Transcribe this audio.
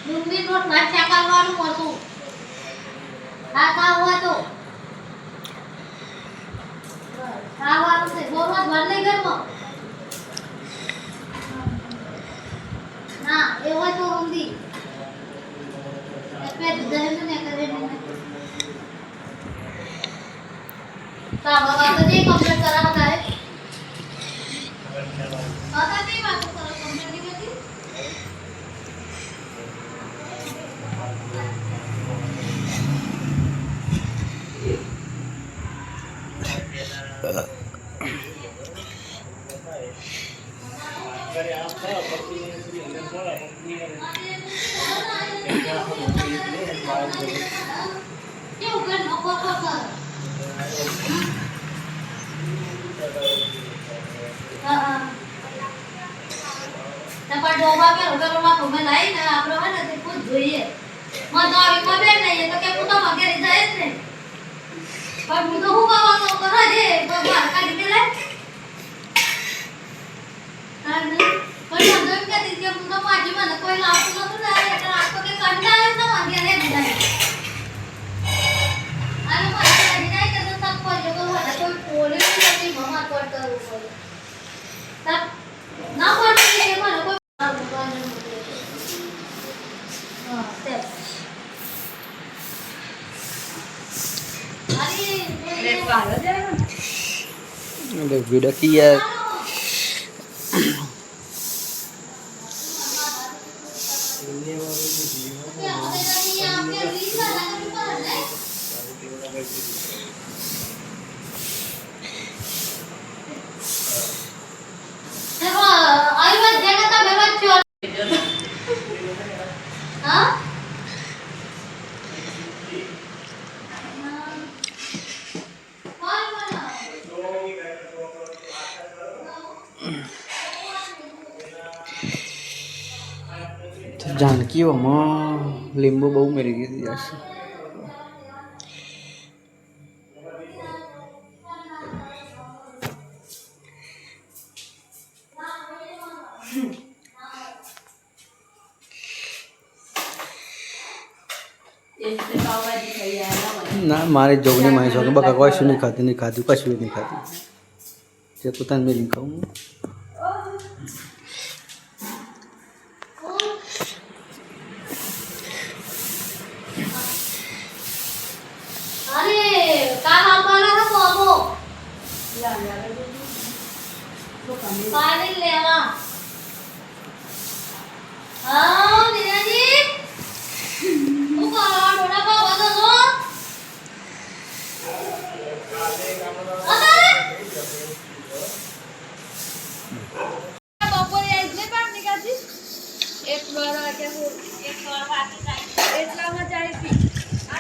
ડુંગળી નોટ નાખ્યા કરવાનું હતું ખાતા હોય તો ખાવાનું છે ગોળમાં ભર નહીં ઘરમાં ના એ હોય તો ઊંધી એટલે દહેન ને કરે ને કા બાબા તો જે કમ્પ્લીટ કરા હતા હે आता नहीं बात करो कंप्लीट नहीं करती क्यों कर नको कर हां નકર ડોબા કે રોટલામાં તમે લાઈ ને આપણે હોય ને તે ખુદ જોઈએ મને તો આવી ખબર નહીં એ તો કે હું તો વગેરે જાય જ ને પણ હું તો હું કાવાનો કરે છે બહાર કાઢી કે લે પણ મને કે દીદી હું તો માજી મને કોઈ લાવતું નતું ને એટલે આખો કે કંટાળે ન વાગ્યા ને બધાય આને મને લાગી જાય કે તો સબ કોઈ જો હોય કોઈ પોલે નથી મમ્મા કરતો ઉપર તબ ના પડતી એ મને કોઈ वीडियो की है जानकीઓમાં લીંબુ બહુ મેરી ગઈ હતી યાર ના મારે જોગની મારી શોખ બકા કોઈ શું નહીં ખાતી કશું નહીં ખાતી જે પોતાને મેં નહીં ખાવું पानी लेवा हां दीदी वो करा थोड़ा का बता दो बपोरे आइले पण निकाजी एक बार आके एक बार बाकी